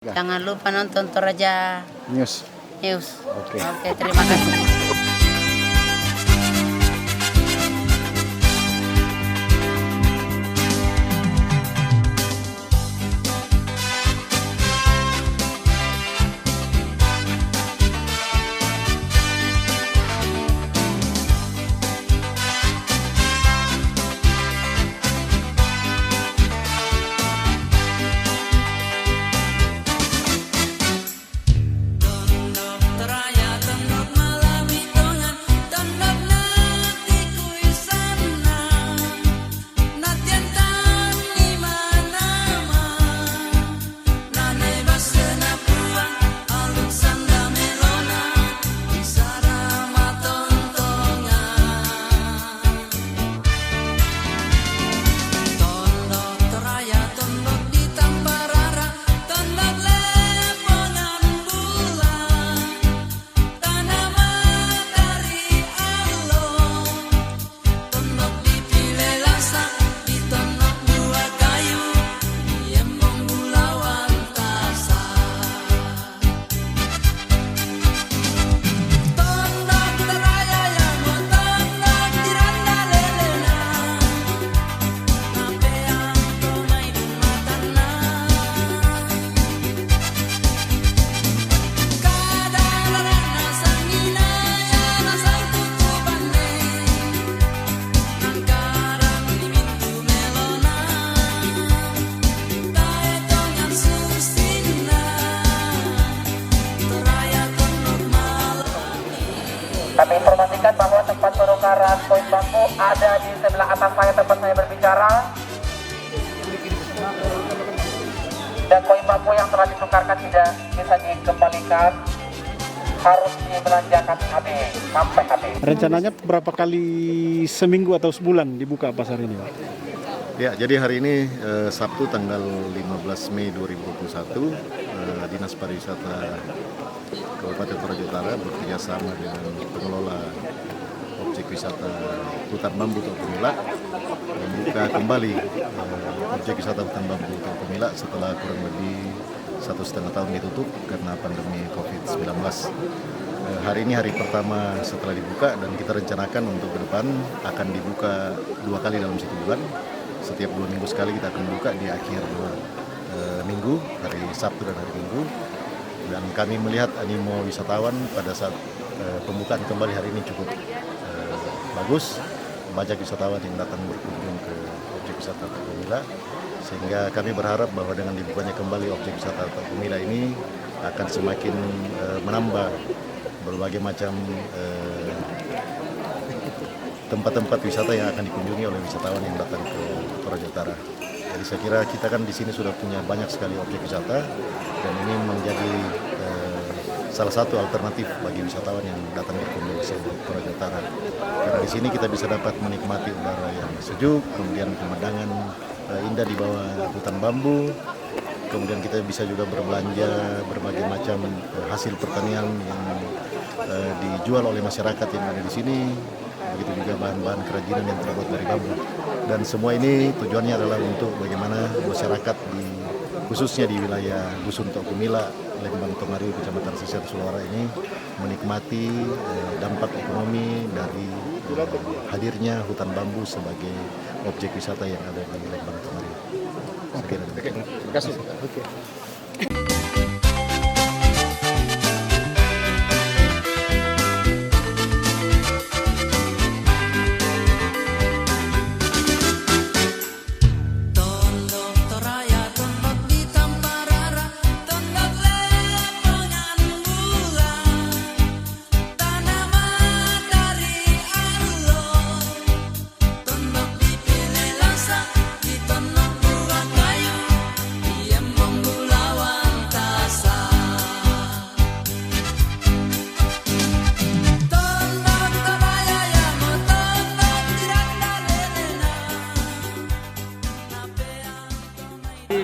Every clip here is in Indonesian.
Jangan lupa nonton Toraja News. News. Oke. Oke, terima kasih. Kami informasikan bahwa tempat penukaran koin bambu ada di sebelah atas saya tempat saya berbicara. Dan koin bambu yang telah ditukarkan tidak bisa dikembalikan, harus dibelanjakan habis sampai habis. Rencananya berapa kali seminggu atau sebulan dibuka pasar ini, Pak? Ya, jadi hari ini Sabtu tanggal 15 Mei 2021, Dinas Pariwisata Kabupaten Toraja Utara bekerjasama dengan pengelola objek wisata Hutan Bambu Tok Pemila membuka kembali objek wisata Hutan Bambu Tok Pemila setelah kurang lebih 1,5 tahun ditutup karena pandemi COVID-19. Hari ini hari pertama setelah dibuka dan kita rencanakan untuk ke depan akan dibuka 2 kali dalam 1 bulan. Setiap 2 minggu sekali kita akan buka di akhir minggu, hari Sabtu dan hari Minggu. Dan kami melihat animo wisatawan pada saat pembukaan kembali hari ini cukup bagus. Banyak wisatawan yang datang berkunjung ke objek wisata Tok Pemila, sehingga kami berharap bahwa dengan dibukanya kembali objek wisata Tok Pemila ini akan semakin menambah berbagai macam tempat-tempat wisata yang akan dikunjungi oleh wisatawan yang datang ke Toraja Utara. Jadi saya kira kita kan di sini sudah punya banyak sekali objek wisata dan ini menjadi salah satu alternatif bagi wisatawan yang datang berkunjung ke Toraja Utara. Karena di sini kita bisa dapat menikmati udara yang sejuk, kemudian pemandangan indah di bawah hutan bambu, kemudian kita bisa juga berbelanja berbagai macam hasil pertanian yang dijual oleh masyarakat yang ada di sini. Begitu juga bahan-bahan kerajinan yang terbuat dari bambu. Dan semua ini tujuannya adalah untuk bagaimana masyarakat khususnya di wilayah Dusun Tok Pemila, Lembang Tongariu, Kecamatan Sesiat Sulawara ini menikmati dampak ekonomi dari hadirnya hutan bambu sebagai objek wisata yang ada di Lembang Tongariu. Oke, terima kasih. Oke.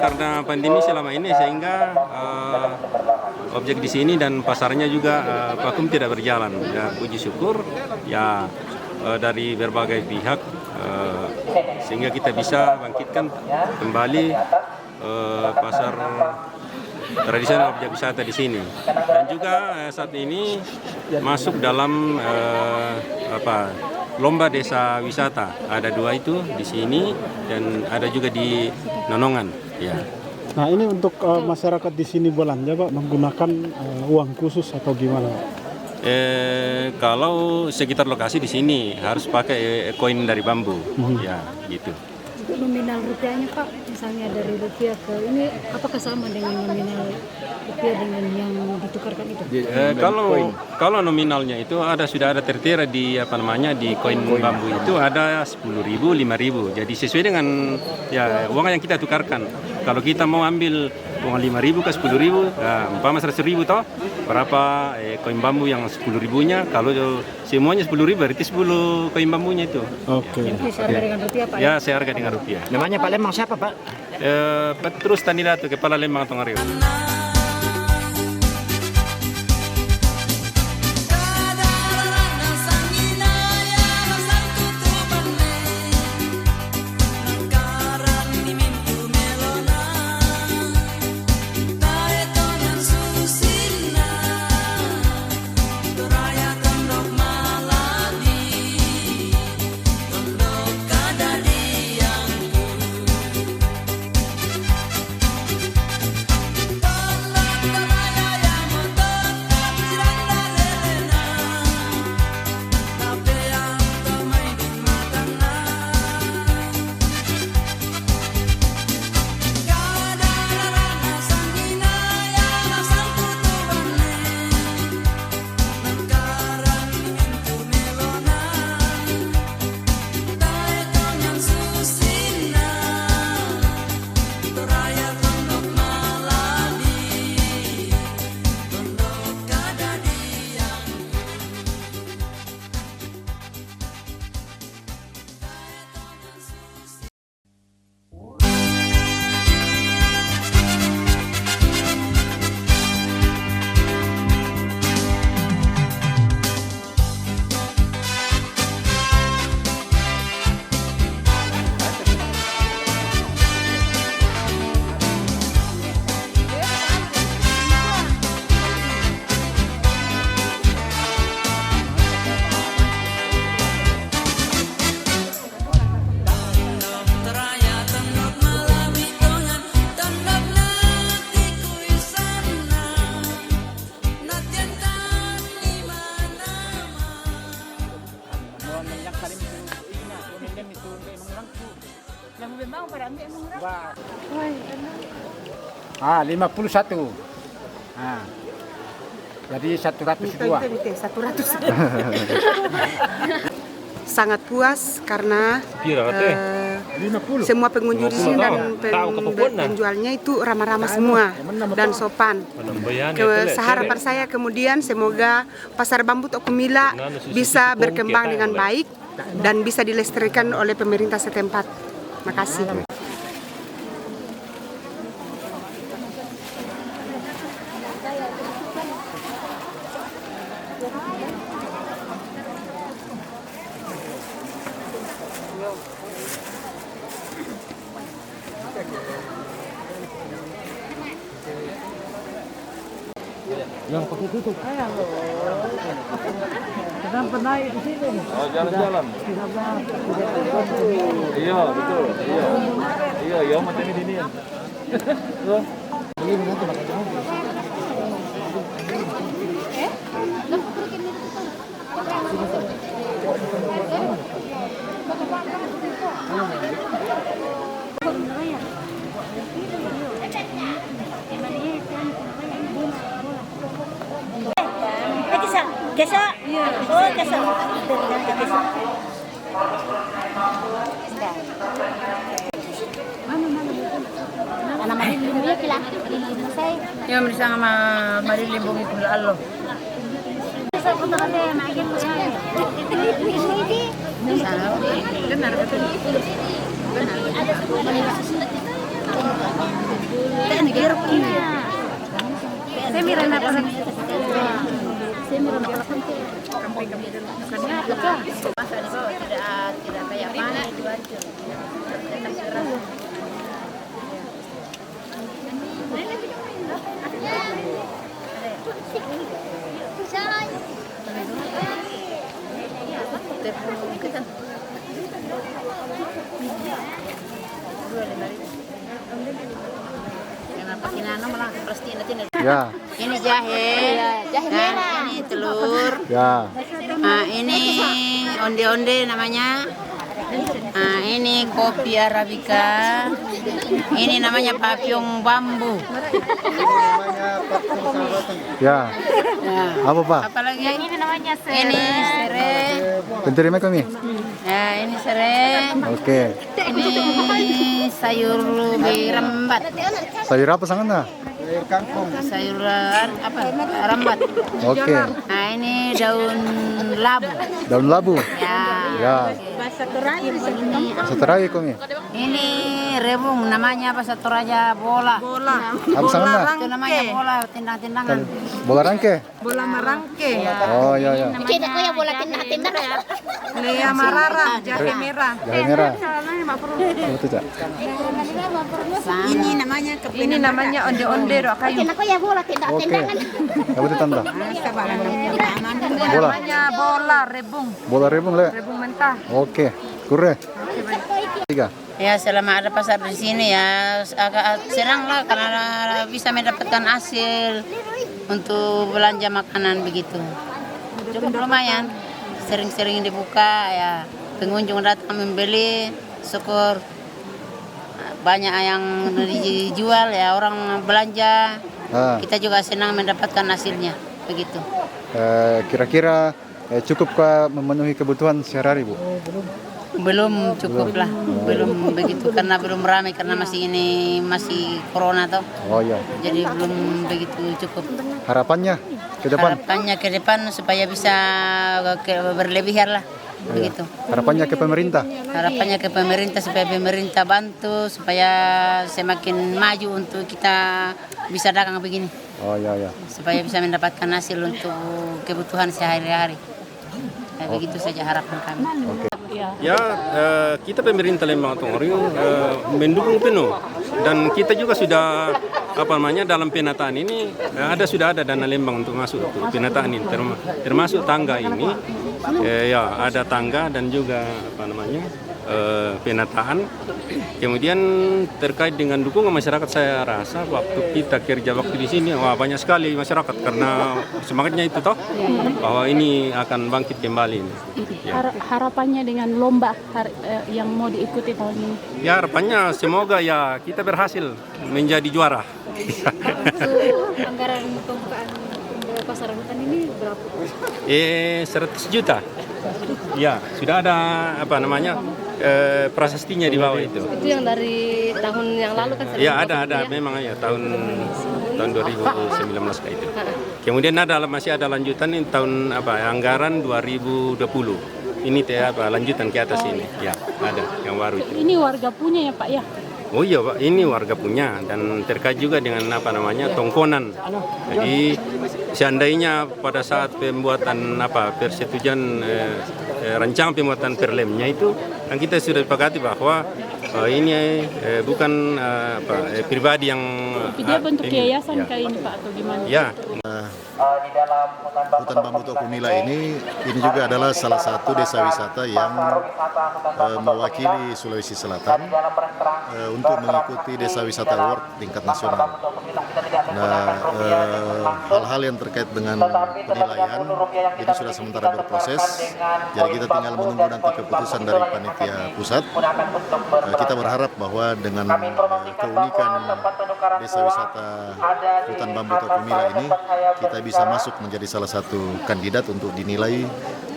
Karena pandemi selama ini sehingga objek di sini dan pasarnya juga vakum tidak berjalan. Ya, puji syukur ya dari berbagai pihak sehingga kita bisa bangkitkan kembali pasar tradisional objek wisata di sini. Dan juga saat ini masuk dalam lomba desa wisata. Ada 2 itu di sini dan ada juga di Nonongan. Ya. Nah ini untuk masyarakat di sini belanja Pak menggunakan uang khusus atau gimana Pak? Kalau sekitar lokasi di sini harus pakai koin dari bambu, ya gitu. Untuk nominal rupiahnya Pak, misalnya dari rupiah ke ini, apakah sama dengan nominal rupiah dengan yang ditukarkan itu? Kalau nominalnya itu sudah ada tertera di di koin bambu itu ada 10.000, 5.000. Jadi sesuai dengan uang yang kita tukarkan. Kalau kita mau ambil uang 5.000 ke 10.000, umpama 100.000 toh, berapa koin bambu yang 10.000-nya? Kalau semuanya 10.000 berarti 10 koin bambunya itu. Oke. Itu seharga dengan rupiah Pak? Ya, seharga dengan rupiah. Namanya Pak Lembang siapa Pak? Petrus Tanidato, Kepala Lembang Tongarewa. Ah, 51. Ah. Jadi 102. Sangat puas karena semua pengunjung di sini dan penjualnya itu ramah-ramah semua dan sopan. Harapan saya kemudian semoga Pasar Bambu Tokumila bisa berkembang dengan baik dan bisa dilestarikan oleh pemerintah setempat. Makasih. Yang pakai tutup. Kenapa naik di sini? Oh, jalan-jalan. Iya, betul. Iya, macam ini. Tuh. Ini nanti makan mobil. Kesa? Oh, kesa. Ya, bersama sama Marilimbong itu Allah. Benar betul. Saya Miranda Pasang. Masa di bawah tidak kayak mana itu aja. Tetap keras. Ya. Ini jahe, jahe merah. Ini telur. Ya. Nah, ini onde-onde namanya. Nah, ini kopi arabica. Ini namanya papyong bambu. Ya. Apa Pak? Apalagi ini namanya serai. Ini serai. Penterima kami. Ya, ini serai. Oke. Ini sayur rambat. Sayur apa sangatnya? Sayur apa? Rambat. Oke. Nah, ini daun labu. Daun labu. Ya. Ya. Ini Seterai kami. Ini rebung namanya bahasa Toraja bola. Apa sangatnya? Itu namanya bola tindang-tindangan. Bola rangke. Bola marangke, Oh ya ya. Kita kok ya bola tindang-tindangan. lea marara, jahe merah. Jahe merah. Betul Cak. Ini namanya onde-onde dok kayu. Kita kok ya bola Oke. tindang-tindangan. Apa itu tanda? Bola. Namanya bola rebung, Bola rebung le. rebung mentah. Oke. Kure. 3. Ya selama ada pasar di sini ya agak senang lah karena bisa mendapatkan hasil untuk belanja makanan begitu. Cukup lumayan, sering-sering dibuka ya pengunjung datang membeli, syukur banyak yang dijual ya orang belanja. Kita juga senang mendapatkan hasilnya begitu. Kira-kira cukupkah memenuhi kebutuhan sehari-hari Bu? Belum cukup lah, belum begitu karena belum ramai karena masih corona toh. Oh ya. Jadi belum begitu cukup. Harapannya ke depan? Harapannya ke depan supaya bisa berlebihan lah begitu. Harapannya ke pemerintah? Harapannya ke pemerintah supaya pemerintah bantu supaya semakin maju untuk kita bisa dagang begini. Oh ya ya. Supaya bisa mendapatkan hasil untuk kebutuhan sehari-hari. Ya, begitu saja harapan kami. Ya, kita pemerintah Lembang Tongoring mendukung penuh dan kita juga sudah dalam penataan ini sudah ada dana Lembang untuk masuk untuk penataan ini termasuk tangga ini ya ada tangga dan juga penataan. Kemudian terkait dengan dukungan masyarakat saya rasa waktu kita kerja waktu di sini banyak sekali masyarakat karena semangatnya itu toh bahwa ini akan bangkit kembali. Ya. Harapannya dengan lomba yang mau diikuti tahun ini? Ya harapannya semoga ya kita berhasil menjadi juara. Anggaran pembukaan pasar hutan ini berapa? 100 juta. Ya, sudah ada prasastinya di bawah itu. Itu yang dari tahun yang lalu kan? Ya ada memang ya tahun 2019 kayak itu. Kemudian masih ada lanjutan ini tahun anggaran 2020. Ini lanjutan ke atas ini. Ya, ada yang baru itu. Ini warga punya ya Pak ya? Oh iya Pak, ini warga punya dan terkait juga dengan tongkonan. Jadi seandainya pada saat pembuatan persetujuan rancangan pembuatan perlemnya itu kan kita sudah sepakati bahwa ini bukan pribadi yang dia bentuk yayasan kayak ini Pak atau gimana? Ya. Hutan Bambu Tokumila ini juga adalah salah satu desa wisata yang mewakili Sulawesi Selatan untuk mengikuti Desa Wisata Award tingkat nasional. Nah, hal-hal yang terkait dengan penilaian ini sudah sementara berproses. Jadi kita tinggal menunggu nanti keputusan dari panitia pusat. Kita berharap bahwa dengan keunikan Desa Wisata Hutan Bambu Tokumila ini kita bisa masuk menjadi salah satu kandidat untuk dinilai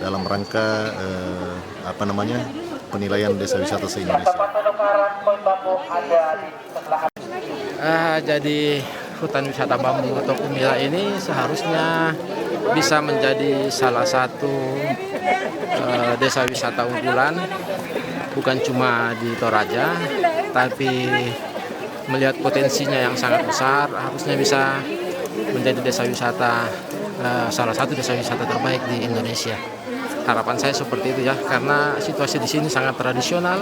dalam rangka penilaian desa wisata se-Indonesia. Jadi hutan wisata bambu Tokumila ini seharusnya bisa menjadi salah satu desa wisata unggulan bukan cuma di Toraja, tapi melihat potensinya yang sangat besar harusnya bisa menjadi desa wisata salah satu desa wisata terbaik di Indonesia. Harapan saya seperti itu ya, karena situasi di sini sangat tradisional,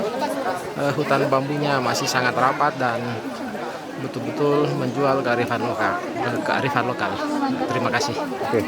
hutan bambunya masih sangat rapat dan betul-betul menjual kearifan lokal. Terima kasih. Oke.